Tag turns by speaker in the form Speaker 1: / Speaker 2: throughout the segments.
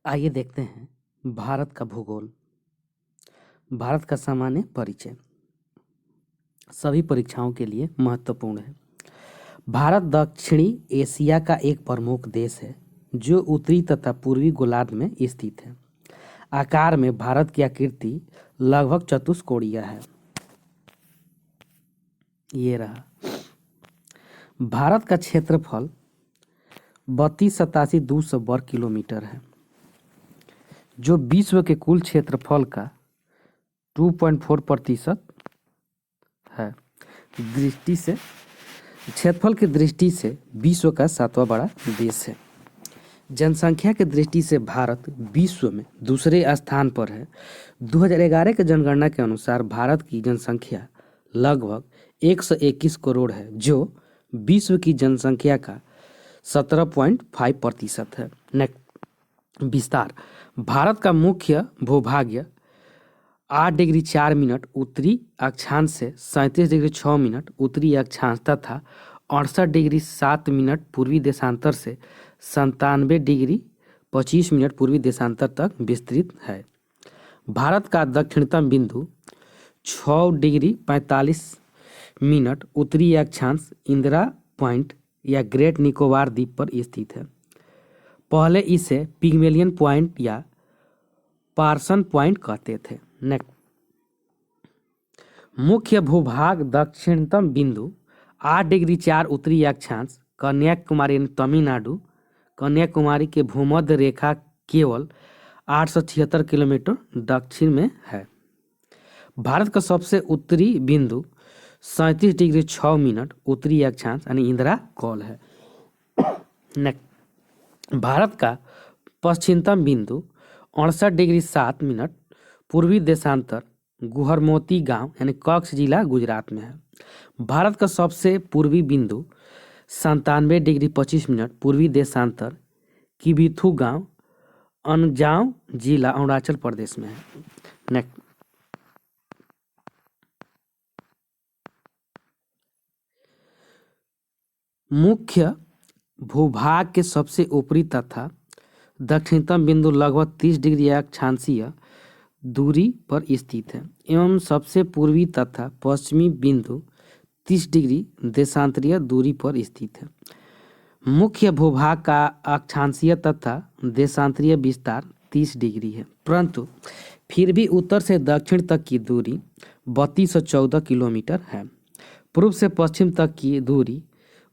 Speaker 1: आइए देखते हैं भारत का भूगोल। भारत का सामान्य परिचय सभी परीक्षाओं के लिए महत्वपूर्ण है। भारत दक्षिणी एशिया का एक प्रमुख देश है जो उत्तरी तथा पूर्वी गोलार्ध में स्थित है। आकार में भारत की आकृति लगभग चतुष्कोणीय है। ये रहा भारत का क्षेत्रफल 32,87,200 वर्ग किलोमीटर है, जो विश्व के कुल क्षेत्रफल का 2.4% है। दृष्टि से क्षेत्रफल की दृष्टि से विश्व का 7वां बड़ा देश है। जनसंख्या की दृष्टि से भारत विश्व में दूसरे स्थान पर है। 2011 के जनगणना के अनुसार भारत की जनसंख्या लगभग 121 करोड़ है, जो विश्व की जनसंख्या का 17.5% है। विस्तार भारत का मुख्य भूभाग 8 डिग्री 4 मिनट उत्तरी अक्षांश से 37 डिग्री 6 मिनट उत्तरी अक्षांश तथा 68 डिग्री 7 मिनट पूर्वी देशांतर से 97 डिग्री 25 मिनट पूर्वी देशांतर तक विस्तृत है। भारत का दक्षिणतम बिंदु 6 डिग्री 45 मिनट उत्तरी अक्षांश इंदिरा पॉइंट या ग्रेट निकोबार द्वीप पर स्थित है। पहले इसे पिग्मेलियन पॉइंट या पार्सन पॉइंट कहते थे। मुख्य भूभाग दक्षिणतम बिंदु 8 डिग्री 4 उत्तरी अक्षांश कन्याकुमारी यानी तमिलनाडु। कन्याकुमारी के भूमध्य रेखा केवल 876 किलोमीटर दक्षिण में है। भारत का सबसे उत्तरी बिंदु 37 डिग्री 6 मिनट उत्तरी अक्षांश यानी इंदिरा कॉल है। भारत का पश्चिमतम बिंदु 68 डिग्री 7 मिनट पूर्वी देशांतर गुहरमोती गांव यानी कच्छ जिला गुजरात में है। भारत का सबसे पूर्वी बिंदु 97 डिग्री 25 मिनट पूर्वी देशांतर किबिथु गांव अंजाव जिला अरुणाचल प्रदेश में है। मुख्य भूभाग के सबसे ऊपरी तथा दक्षिणतम बिंदु लगभग 30 डिग्री अक्षांशीय दूरी पर स्थित है एवं सबसे पूर्वी तथा पश्चिमी बिंदु 30 डिग्री देशांतरीय दूरी पर स्थित है। मुख्य भूभाग का अक्षांशीय तथा देशांतरीय विस्तार 30 डिग्री है, परंतु फिर भी उत्तर से दक्षिण तक की दूरी 3214 किलोमीटर है। पूर्व से पश्चिम तक की दूरी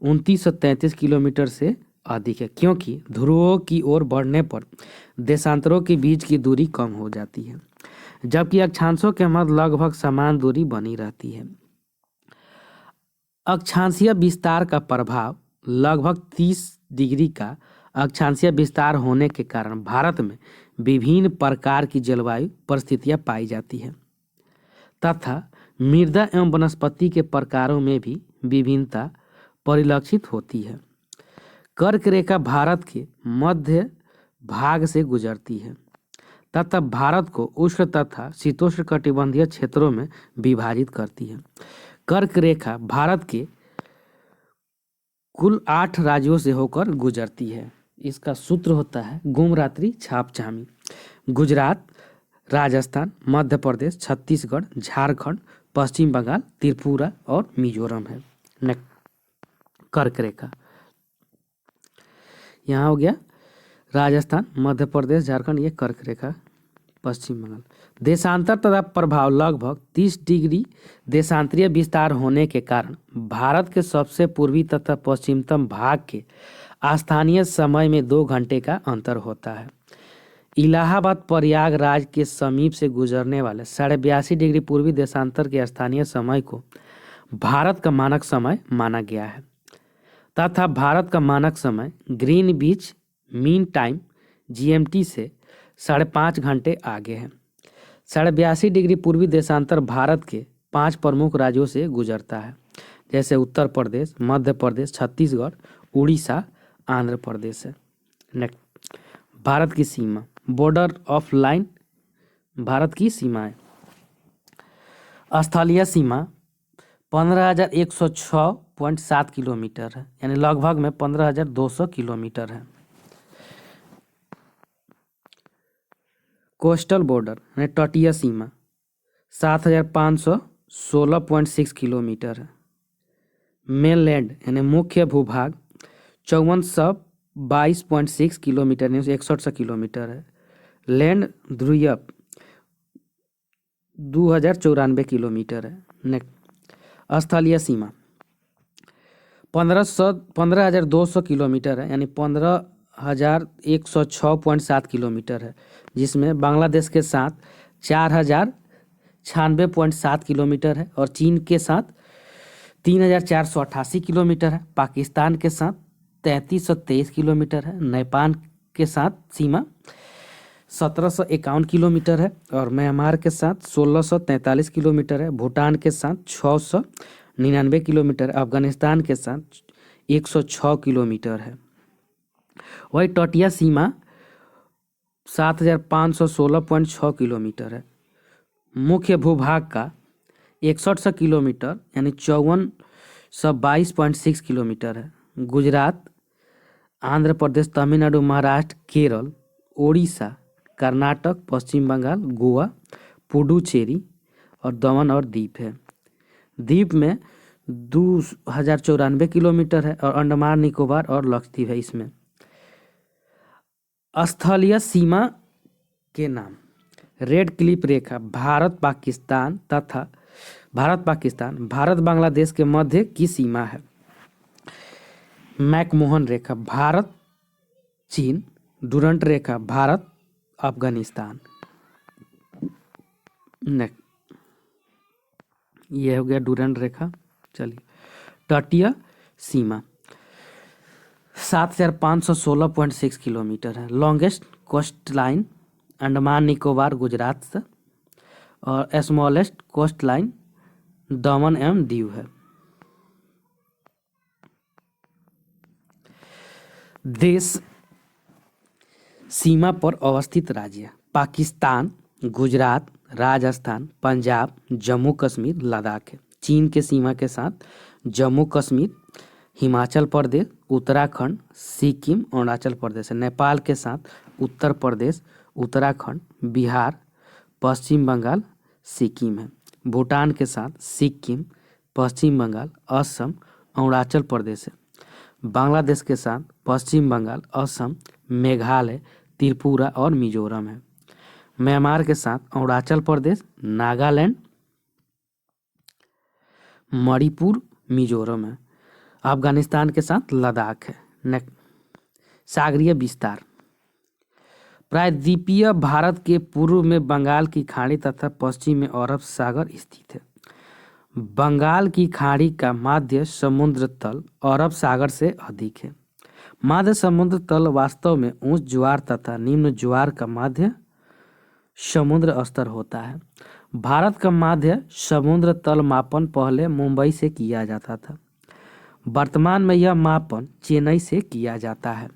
Speaker 1: 2933 किलोमीटर से अधिक है, क्योंकि ध्रुवों की ओर बढ़ने पर देशांतरों के बीच की दूरी कम हो जाती है, जबकि अक्षांशों के मध्य लगभग समान दूरी बनी रहती है। अक्षांशीय विस्तार का प्रभाव लगभग 30 डिग्री का अक्षांशीय विस्तार होने के कारण भारत में विभिन्न प्रकार की जलवायु परिस्थितियां पाई जाती है तथा मृदा एवं वनस्पति के प्रकारों में भी विभिन्नता परिलक्षित होती है। कर्क रेखा भारत के मध्य भाग से गुजरती है तथा भारत को उष्ण तथा शीतोष्ण कटिबंधीय क्षेत्रों में विभाजित करती है। कर्क रेखा भारत के कुल 8 राज्यों से होकर गुजरती है। इसका सूत्र होता है गुम रात्रि छाप छामी। गुजरात, राजस्थान, मध्य प्रदेश, छत्तीसगढ़, झारखंड, पश्चिम बंगाल, त्रिपुरा और मिजोरम है। कर्क रेखा यहाँ हो गया राजस्थान, मध्य प्रदेश, झारखंड, ये कर्क रेखा पश्चिम बंगाल। देशांतर तथा प्रभाव लगभग 30 डिग्री देशांतरीय विस्तार होने के कारण भारत के सबसे पूर्वी तथा पश्चिमतम भाग के स्थानीय समय में 2 घंटे का अंतर होता है। इलाहाबाद प्रयागराज के समीप से गुजरने वाले 82.5 डिग्री पूर्वी देशांतर के स्थानीय समय को भारत का मानक समय माना गया है तथा भारत का मानक समय ग्रीनविच मीन टाइम GMT से 5.5 घंटे आगे है। 82.5 डिग्री पूर्वी देशांतर भारत के 5 प्रमुख राज्यों से गुजरता है, जैसे उत्तर प्रदेश, मध्य प्रदेश, छत्तीसगढ़, उड़ीसा, आंध्र प्रदेश है। भारत की सीमा बॉर्डर ऑफ लाइन भारत की सीमाएं। स्थलीय सीमा 15,106.7 किलोमीटर है, यानी लगभग में 15,200 किलोमीटर है। कोस्टल बॉर्डर यानी तटीय सीमा 7,516.6 किलोमीटर है। मेनलैंड यानी मुख्य भूभाग 5422.6 किलोमीटर यानी 6100 किलोमीटर है। लैंड ध्रुवीय 2094 किलोमीटर है। नेक्स्ट स्थलीय सीमा 15,200 किलोमीटर है यानी 15,106.7 किलोमीटर है, जिसमें बांग्लादेश के साथ 4,096.7 किलोमीटर है और चीन के साथ 3,488 किलोमीटर है। पाकिस्तान के साथ 3,323 किलोमीटर है। नेपाल के साथ सीमा 1,751 किलोमीटर है और म्यांमार के साथ 1,643 किलोमीटर है। भूटान के साथ 699 किलोमीटर, अफगानिस्तान के साथ 106 किलोमीटर है। वही तटीय सीमा 7,516.6 किलोमीटर है। मुख्य भूभाग का 6100 किलोमीटर यानी 5422.6 किलोमीटर है। गुजरात, आंध्र प्रदेश, तमिलनाडु, महाराष्ट्र, केरल, ओडिशा, कर्नाटक, पश्चिम बंगाल, गोवा, पुडुचेरी और दमन और दीप है। द्वीप में 2,094 किलोमीटर है और अंडमान निकोबार और लक्षद्वीप है। इसमें स्थलीय सीमा के नाम रेड क्लिफ रेखा भारत पाकिस्तान भारत बांग्लादेश के मध्य की सीमा है। मैकमोहन रेखा भारत चीन, डुरंट रेखा भारत अफगानिस्तान। ये हो गया डुरंट रेखा। चलिए तटीय सीमा 7,516.6 किलोमीटर है। Longest coast line Andaman Nicobar Gujarat से और स्मॉलेस्ट कोस्ट लाइन दमन एवं दीव है। देश सीमा पर अवस्थित राज्य पाकिस्तान, गुजरात, राजस्थान, पंजाब, जम्मू कश्मीर, लद्दाख है। चीन के सीमा के साथ जम्मू कश्मीर, हिमाचल प्रदेश, उत्तराखंड, सिक्किम, अरुणाचल प्रदेश है। नेपाल के साथ उत्तर प्रदेश, उत्तराखंड, बिहार, पश्चिम बंगाल, सिक्किम है। भूटान के साथ सिक्किम, पश्चिम बंगाल, असम, अरुणाचल प्रदेश है। बांग्लादेश के साथ पश्चिम बंगाल, असम, मेघालय, त्रिपुरा और मिजोरम है। म्यांमार के साथ अरुणाचल प्रदेश, नागालैंड, मणिपुर, मिजोरम है। अफगानिस्तान के साथ लद्दाख है। सागरीय विस्तार प्रायद्वीपीय भारत के पूर्व में बंगाल की खाड़ी तथा पश्चिम में अरब सागर स्थित है। बंगाल की खाड़ी का माध्य समुद्र तल अरब सागर से अधिक है। माध्य समुद्र तल वास्तव में उच्च ज्वार तथा निम्न ज्वार का माध्य समुद्र स्तर होता है। भारत का माध्य समुद्र तल मापन पहले मुंबई से किया जाता था। वर्तमान में यह मापन चेन्नई से किया जाता है।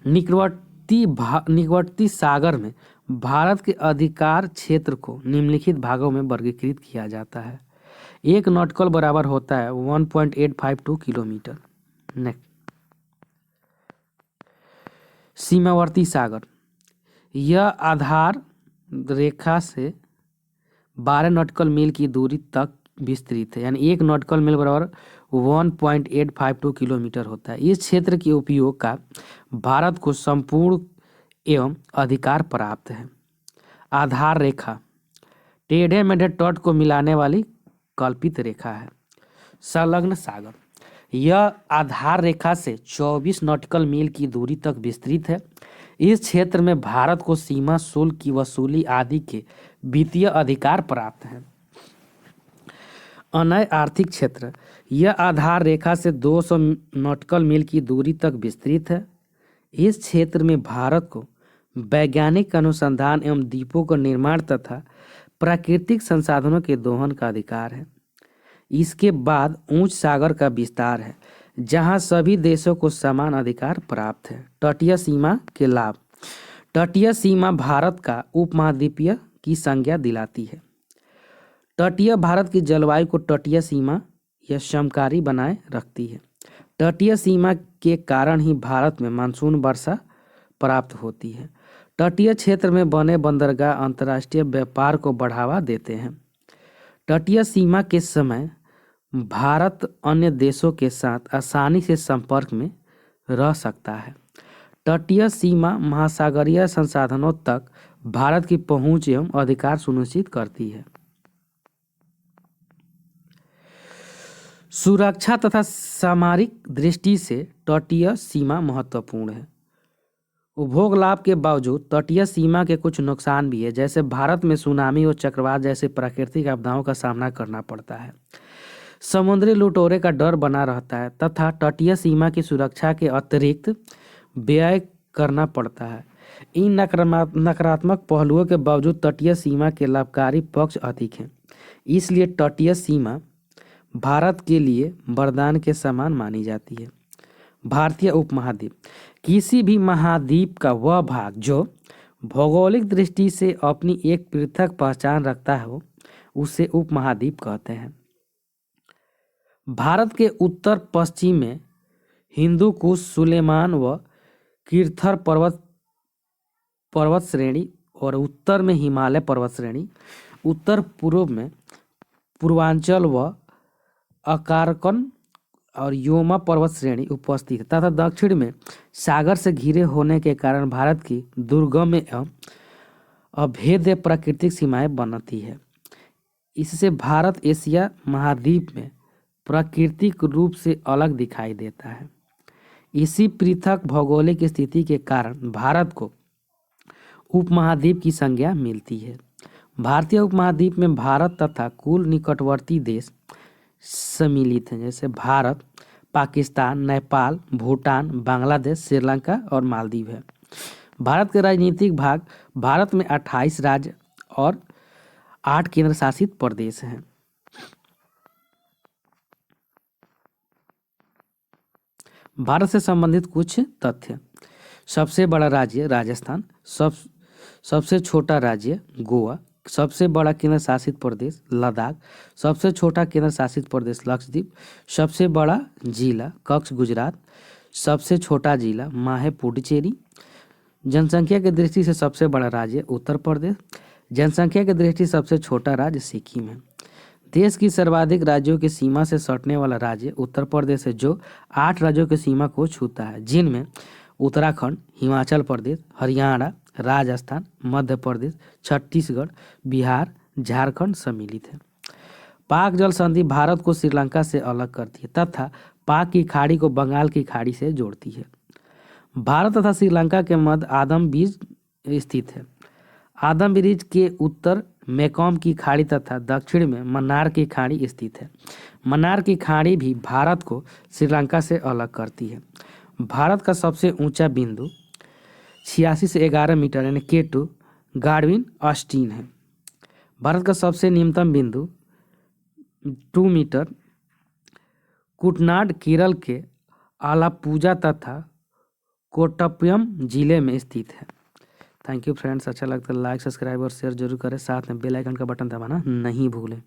Speaker 1: निकटवर्ती सागर में भारत के अधिकार क्षेत्र को निम्नलिखित भागों में वर्गीकृत किया जाता है। 1 नॉटिकल बराबर होता है 1.852 किलोमीटर। सीमावर्ती सागर यह आधार रेखा से 12 नॉटिकल मील की दूरी तक विस्तृत है, यानी 1 नॉटिकल मील बराबर 1.852 किलोमीटर होता है। इस क्षेत्र के उपयोग का भारत को संपूर्ण एवं अधिकार प्राप्त है। आधार रेखा टेढ़े मेढ़े तट को मिलाने वाली कल्पित रेखा है। संलग्न सागर यह आधार रेखा से 24 नॉटिकल मील की दूरी तक विस्तृत है। इस क्षेत्र में भारत को सीमा शुल्क की वसूली आदि के वित्तीय अधिकार प्राप्त हैं। अनय आर्थिक क्षेत्र यह आधार रेखा से 200 नॉटिकल मील की दूरी तक विस्तृत है। इस क्षेत्र में भारत को वैज्ञानिक अनुसंधान एवं द्वीपों का निर्माण तथा प्राकृतिक संसाधनों के दोहन का अधिकार है। इसके बाद ऊंच सागर का विस्तार है, जहां सभी देशों को समान अधिकार प्राप्त है। तटीय सीमा के लाभ तटीय सीमा भारत का उपमहाद्वीपीय की संज्ञा दिलाती है। तटीय भारत की जलवायु को तटीय सीमा या समकारी बनाए रखती है। तटीय सीमा के कारण ही भारत में मानसून वर्षा प्राप्त होती है। तटीय क्षेत्र में बने बंदरगाह अंतर्राष्ट्रीय व्यापार को बढ़ावा देते हैं। तटीय सीमा के समय भारत अन्य देशों के साथ आसानी से संपर्क में रह सकता है। तटीय सीमा महासागरीय संसाधनों तक भारत की पहुंच एवं अधिकार सुनिश्चित करती है। सुरक्षा तथा सामरिक दृष्टि से तटीय सीमा महत्वपूर्ण है। उपभोग लाभ के बावजूद तटीय सीमा के कुछ नुकसान भी है, जैसे भारत में सुनामी और चक्रवात जैसे प्राकृतिक आपदाओं का सामना करना पड़ता है। समुद्री लुटेरे का डर बना रहता है तथा तटीय सीमा की सुरक्षा के अतिरिक्त व्यय करना पड़ता है। इन नकारात्मक पहलुओं के बावजूद तटीय सीमा के लाभकारी पक्ष अधिक हैं। इसलिए तटीय सीमा भारत के लिए वरदान के समान मानी जाती है। भारतीय उपमहाद्वीप, किसी भी महाद्वीप का वह भाग जो भौगोलिक दृष्टि से अपनी एक पृथक पहचान रखता हो उसे उपमहाद्वीप कहते हैं। भारत के उत्तर पश्चिम में हिंदू कुश, सुलेमान व कीर्थर पर्वत श्रेणी और उत्तर में हिमालय पर्वत श्रेणी, उत्तर पूर्व में पूर्वांचल व अकार्कन और योमा पर्वत श्रेणी उपस्थित है तथा दक्षिण में सागर से घिरे होने के कारण भारत की दुर्गम एवं अभेद्य प्राकृतिक सीमाएं बनती है। इससे भारत एशिया महाद्वीप में प्राकृतिक रूप से अलग दिखाई देता है। इसी पृथक भौगोलिक स्थिति के कारण भारत को उपमहाद्वीप की संज्ञा मिलती है। भारतीय उपमहाद्वीप में भारत तथा कुल निकटवर्ती देश सम्मिलित हैं, जैसे भारत, पाकिस्तान, नेपाल, भूटान, बांग्लादेश, श्रीलंका और मालदीव है। भारत के राजनीतिक भाग, भारत में 28 राज्य और 8 केंद्र शासित प्रदेश हैं। भारत से संबंधित कुछ तथ्य। सबसे बड़ा राज्य राजस्थान, सबसे छोटा राज्य गोवा, सबसे बड़ा केंद्र शासित प्रदेश लद्दाख, सबसे छोटा केंद्र शासित प्रदेश लक्षद्वीप, सबसे बड़ा जिला कच्छ गुजरात, सबसे छोटा जिला माहे पुडुचेरी। जनसंख्या की दृष्टि से सबसे बड़ा राज्य उत्तर प्रदेश, जनसंख्या की दृष्टि से सबसे छोटा राज्य सिक्किम है। देश की सर्वाधिक राज्यों की सीमा से सटने वाला राज्य उत्तर प्रदेश है, जो 8 राज्यों की सीमा को छूता है, जिनमें उत्तराखंड, हिमाचल प्रदेश, हरियाणा, राजस्थान, मध्य प्रदेश, छत्तीसगढ़, बिहार, झारखंड सम्मिलित है। पाक जल संधि भारत को श्रीलंका से अलग करती है तथा पाक की खाड़ी को बंगाल की खाड़ी से जोड़ती है। भारत तथा श्रीलंका के मध्य आदम ब्रिज स्थित है। आदम ब्रिज के उत्तर मेकॉम की खाड़ी तथा दक्षिण में मन्नार की खाड़ी स्थित है। मन्नार की खाड़ी भी भारत को श्रीलंका से अलग करती है। भारत का सबसे ऊंचा बिंदु 86 से 11 मीटर यानी K2 गार्डविन ऑस्टिन है। भारत का सबसे निम्नतम बिंदु 2 मीटर कुटनाड केरल के आलापुजा तथा कोट्टयम जिले में स्थित है। थैंक यू फ्रेंड्स, अच्छा लगता है लाइक, सब्सक्राइब और शेयर जरूर करें, साथ में बेल आइकन का बटन दबाना नहीं भूलें।